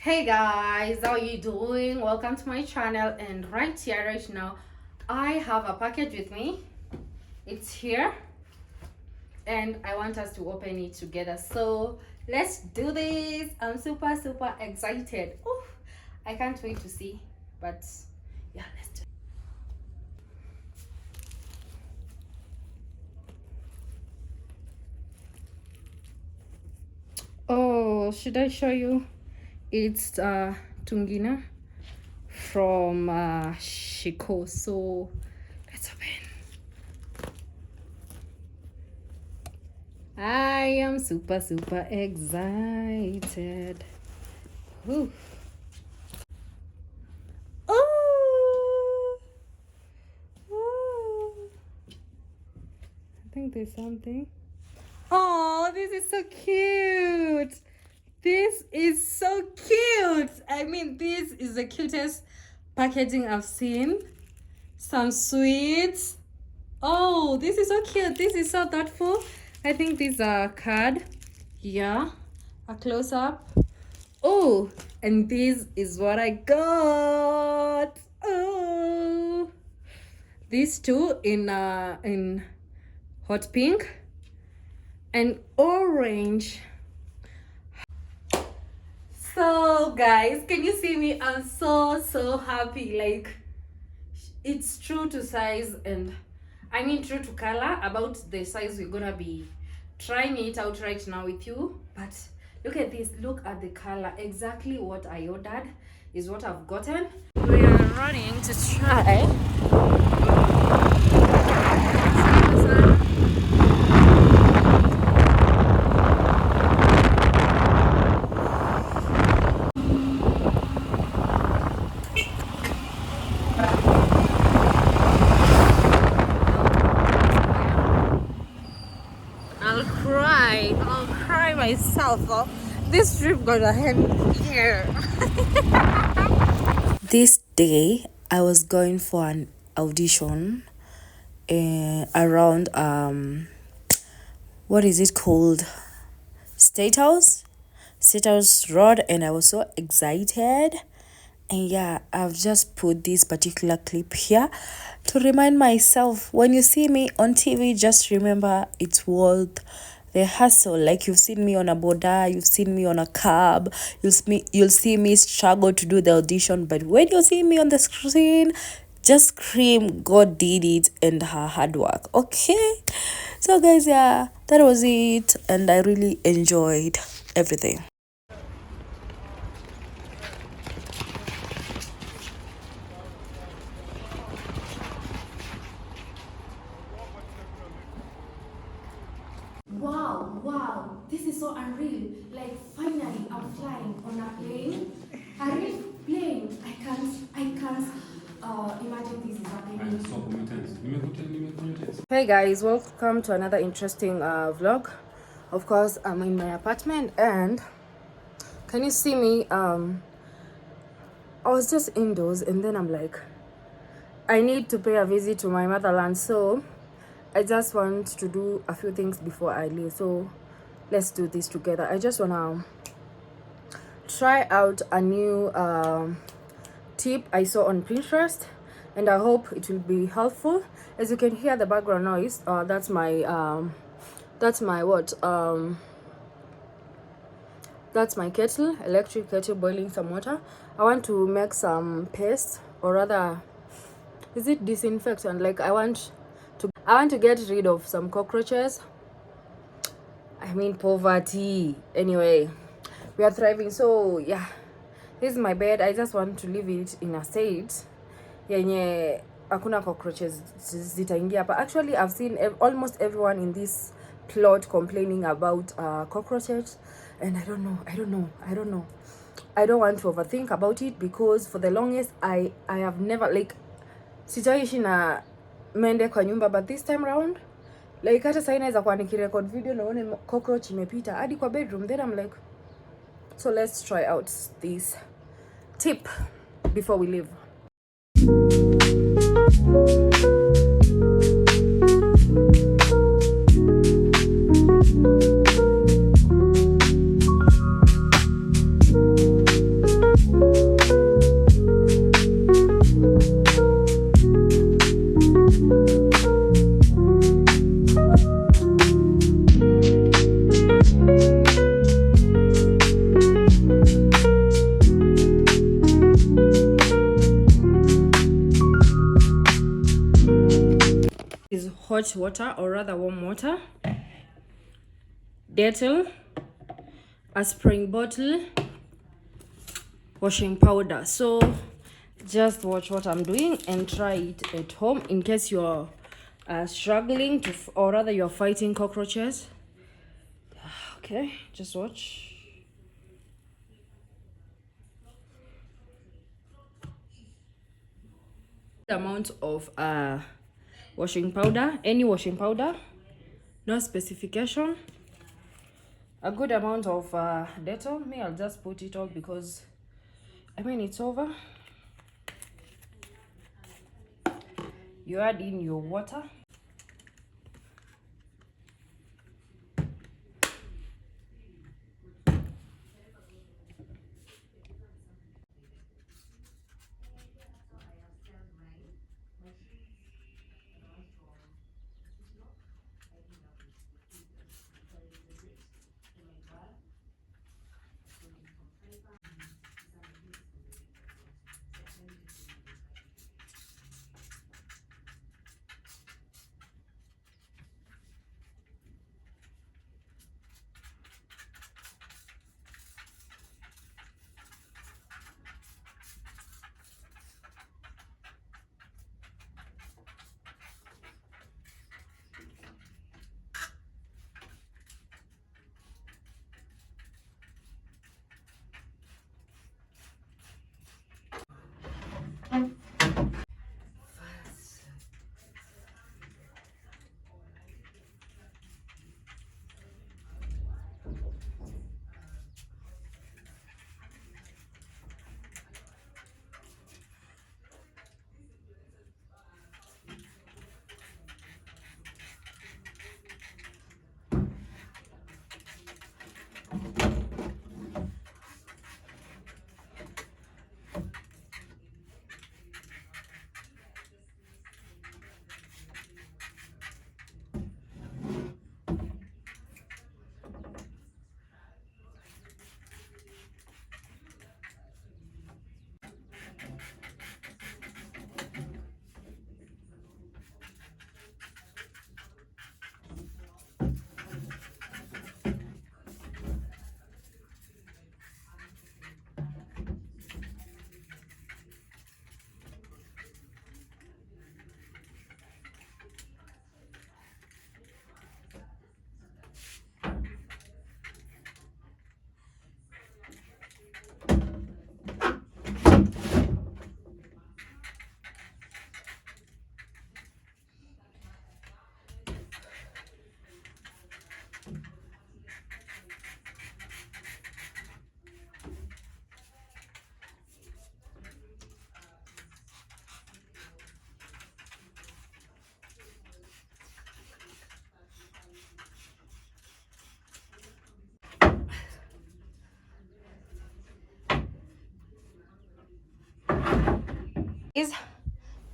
Hey guys, how are you doing? Welcome to my channel, and right here right now I have a package with me. It's here and I want us to open it together, so let's do this. I'm super excited. Ooh, I can't wait to see, but yeah, let's do it. Oh, should I show you? It's Tungina from Shiko. So let's open. I am super excited. Whew. Oh, oh, I think there's something. Oh, this is so cute. This is so cute. I mean, this is the cutest packaging I've seen. Some sweets. Oh, this is so cute. This is so thoughtful. I think this is a card. Yeah, a close-up. Oh, and this is what I got. Oh, these two in hot pink and orange. So guys, can you see me? I'm so happy. Like, it's true to size, and I mean true to color. About the size, we're gonna be trying it out right now with you. But look at this, look at the color. Exactly what I ordered is what I've gotten. We are running to try. I'll cry myself though. This trip gonna end here. This day I was going for an audition around what is it called, State House Road, and I was so excited. And yeah, I've just put this particular clip here to remind myself, when you see me on TV, just remember it's worth the hustle. Like, you've seen me on a boda, you've seen me on a cab, you'll see me struggle to do the audition, but when you see me on the screen, just scream God did it and her hard work. Okay, so guys, yeah, that was it, and I really enjoyed everything. Wow, this is so unreal. Like, finally I'm flying on a plane. A real plane. I can't imagine this is happening. Hey guys, welcome to another interesting vlog. Of course, I'm in my apartment, and can you see me? I was just indoors, and then I'm like, I need to pay a visit to my motherland, so I just want to do a few things before I leave. So let's do this together. I just wanna try out a new tip I saw on Pinterest, and I hope it will be helpful. As you can hear the background noise, that's my kettle, electric kettle, boiling some water. I want to make some paste, or rather, is it disinfectant? Like, I want to get rid of some cockroaches. I mean, poverty. Anyway, we are thriving. So yeah, this is my bed. I just want to leave it in a state yenye hakuna cockroaches zitaingia hapa. Actually, I've seen almost everyone in this plot complaining about cockroaches, and I don't know. I don't want to overthink about it, because for the longest I have never, like, sijaishi na mende kwa nyumba, but this time round, like, hata sasa inaweza kuwa nikirecord video naone cockroach imepita hadi kwa bedroom. Then I'm like, so let's try out this tip before we leave. hot water, or rather warm water, Dettol, a spring bottle, washing powder. So just watch what I'm doing and try it at home in case you're struggling to, or rather you're fighting cockroaches. Okay, just watch. The amount of washing powder, any washing powder, no specification. A good amount of Dettol. Me, I'll just put it all because I mean it's over. You add in your water.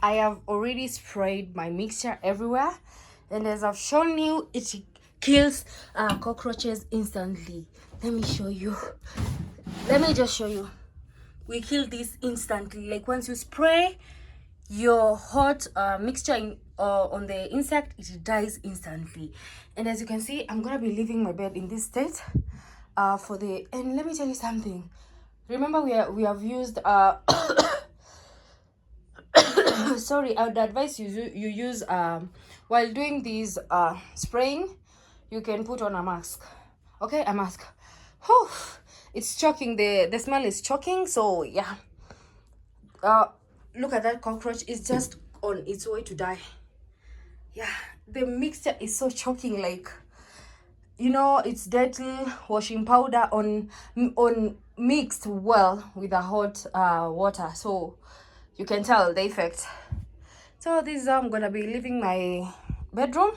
I have already sprayed my mixture everywhere, and as I've shown you, it kills cockroaches instantly. Let me show you. Let me just show you. We kill this instantly. Like once you spray your hot mixture on the insect, it dies instantly. And as you can see, I'm gonna be leaving my bed in this state and let me tell you something. Remember, we have used sorry, I would advise you use while doing these spraying, you can put on a mask. Okay, a mask. Whew, it's choking. The smell is choking. So yeah, look at that cockroach. It's just on its way to die. Yeah, the mixture is so choking. Like, you know, it's Dettol washing powder on mixed well with the hot water, so you can tell the effect. So this is how I'm gonna be leaving my bedroom.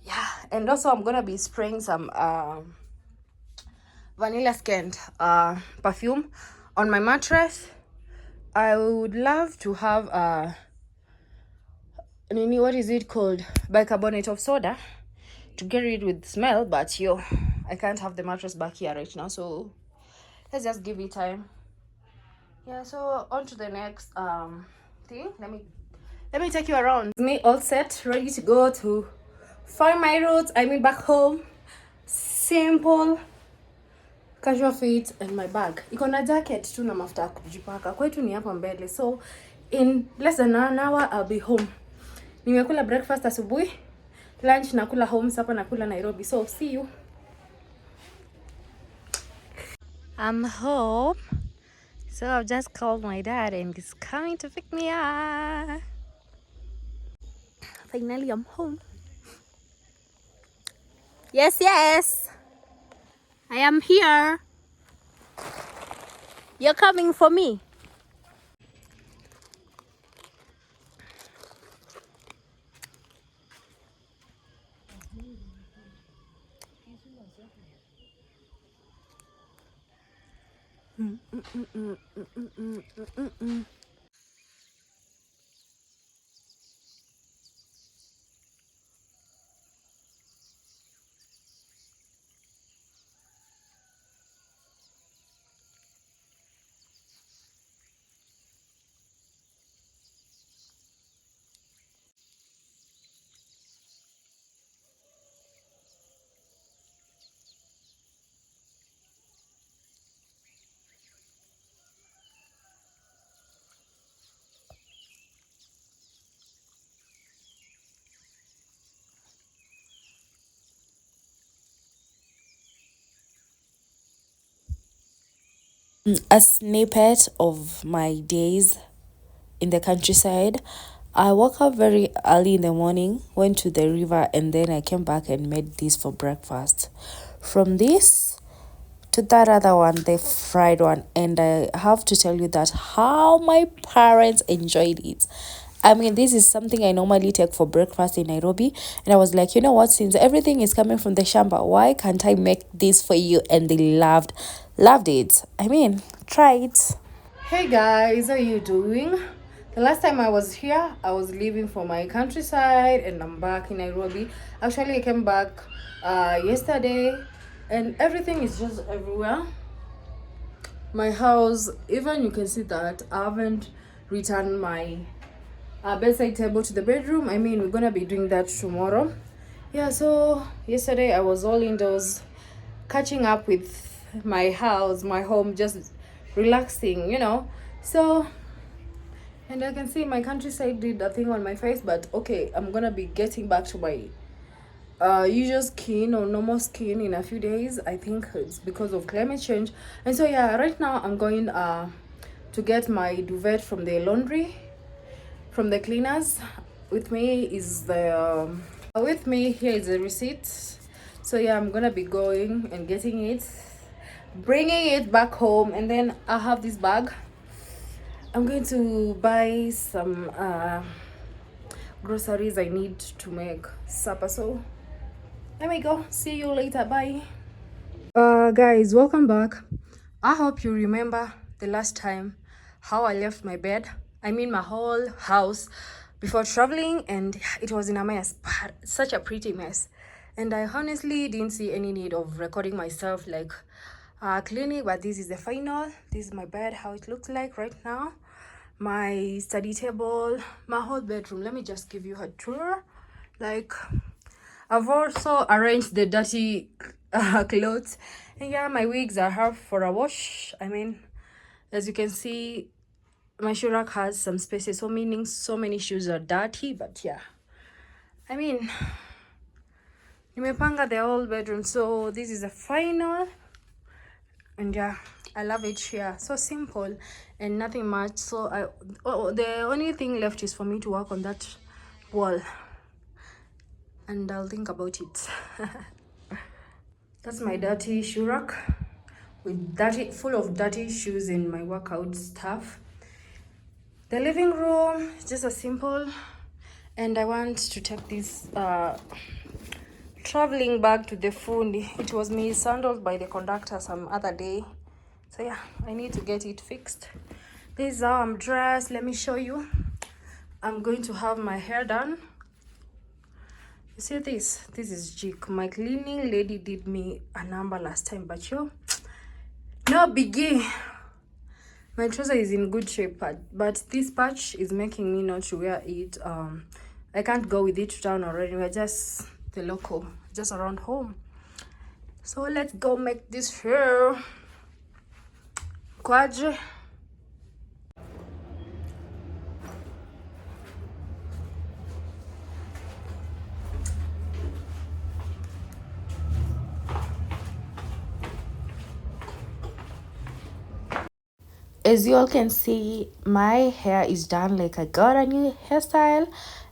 Yeah, and also I'm gonna be spraying some vanilla scent perfume on my mattress. I would love to have what is it called, bicarbonate of soda, to get rid with smell, but I can't have the mattress back here right now, so let's just give it time. Yeah, so on to the next thing. Let me take you around. Me all set, ready to go to Find my roots, I mean back home. Simple casual fit and my bag iko na jacket tu na mafuta ya kujipaka. Kwetu ni hapa mbele, so in less than an hour I'll be home. Nimekula breakfast asubuhi, lunch nakula home, supper nakula Nairobi. So see you. I'm home. So I've just called my dad and he's coming to pick me up. Finally I'm home. Yes, yes. I am here. You're coming for me. A snippet of my days in the countryside. I woke up very early in the morning, went to the river, and then I came back and made this for breakfast. From this to that other one, the fried one, and I have to tell you that how my parents enjoyed it. I mean, this is something I normally take for breakfast in Nairobi, and I was like, you know what, since everything is coming from the shamba, why can't I make this for you? And they loved it. I mean, try it. Hey guys, how are you doing? The last time I was here, I was leaving for my countryside and I'm back in Nairobi. Actually, I came back yesterday and everything is just everywhere. My house, even you can see that I haven't returned my bedside table to the bedroom. I mean, we're gonna be doing that tomorrow. Yeah, so yesterday I was all indoors, catching up with my house, my home, just relaxing, you know. So, and I can see my countryside did a thing on my face, but okay, I'm gonna be getting back to my usual skin or normal skin in a few days. I think it's because of climate change. And so yeah, right now I'm going to get my duvet from the laundry, from the cleaners. With me is the with me here is the receipt. So yeah, I'm gonna be going and getting it, bringing it back home, and then I have this bag. I'm going to buy some groceries I need to make supper. So let me go. See you later. Bye. Guys, welcome back. I hope you remember the last time how I left my bed. I mean my whole house before traveling, and it was in a mess, but such a pretty mess. And I honestly didn't see any need of recording myself like cleaning, but this is the final. This is my bed, how it looks like right now. My study table, my whole bedroom. Let me just give you a tour. Like, I've also arranged the dirty clothes. And yeah, my wigs are half for a wash. I mean, as you can see, my shoe rack has some spaces, so meaning so many shoes are dirty. But yeah, I mean, nimepanga the whole bedroom. So this is the final. And yeah, I love it here. So simple and nothing much. So the only thing left is for me to work on that wall, and I'll think about it. That's my dirty shoe rack with full of dirty shoes and my workout stuff. The living room is just a simple, and I want to take this traveling bag to the fundi. It was mishandled by the conductor some other day, so yeah, I need to get it fixed. This is how I'm dressed. Let me show you. I'm going to have my hair done. You see this is jig. My cleaning lady did me a number last time, but yo, no biggie. My trouser is in good shape, but this patch is making me not to wear it. I can't go with it to town already. We're just the local, just around home. So let's go make this hair. Quadri. As you all can see, my hair is done. Like, I got a new hairstyle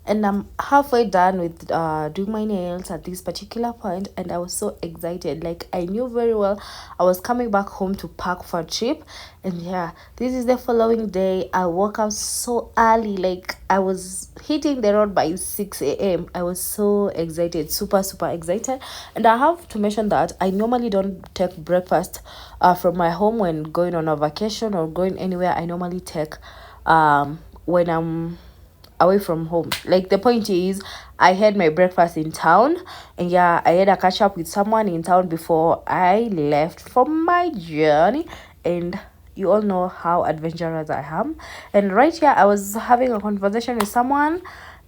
and I'm halfway done with doing my nails at this particular point, and I was so excited. Like, I knew very well I was coming back home to pack for a trip. And yeah, this is the following day. I woke up so early, like I was hitting the road by 6 a.m. I was so excited, super excited. And I have to mention that I normally don't take breakfast from my home when going on a vacation or going anywhere. I normally take when I'm away from home. Like, the point is, I had my breakfast in town, and yeah, I had a catch up with someone in town before I left for my journey. And you all know how adventurous I am, and right here I was having a conversation with someone.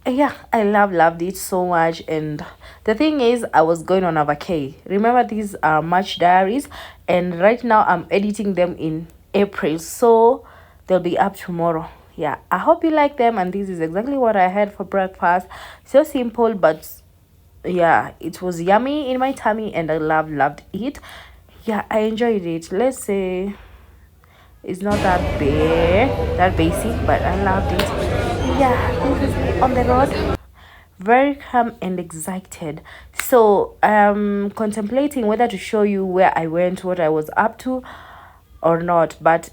And yeah, I loved it so much. And the thing is, I was going on a vacay. Remember, these are March diaries, and right now I'm editing them in April, so they'll be up tomorrow. Yeah, I hope you like them, and this is exactly what I had for breakfast. So simple, but yeah, it was yummy in my tummy, and I loved it. Yeah, I enjoyed it. Let's say it's not that basic, but I loved it. Yeah, this is me on the road, very calm and excited. So contemplating whether to show you where I went, what I was up to or not, but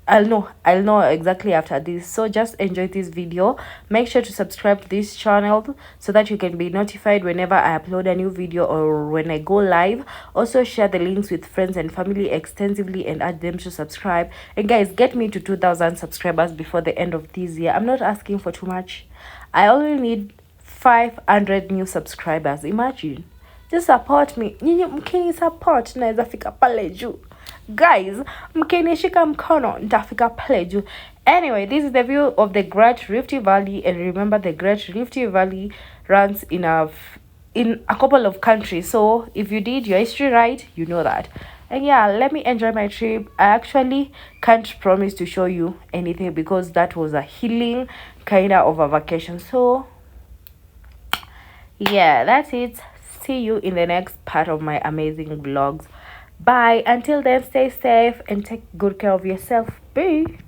I'll know exactly after this. So just enjoy this video. Make sure to subscribe to this channel so that you can be notified whenever I upload a new video or when I go live. Also, share the links with friends and family extensively and add them to subscribe. And guys, get me to 2,000 subscribers before the end of this year. I'm not asking for too much. I only need 500 new subscribers. Imagine, just support me. Nyinyi mkini support, naweza fika pale juu. Guys, mkinishika mkono nitafika pale juu. Anyway, this is the view of the Great Rift Valley, and remember, the Great Rift Valley runs in a couple of countries. So if you did your history right, you know that. And yeah, let me enjoy my trip. I actually can't promise to show you anything because that was a healing kind of a vacation. So yeah, that's it. See you in the next part of my amazing vlogs. Bye. Until then, stay safe and take good care of yourself. Bye.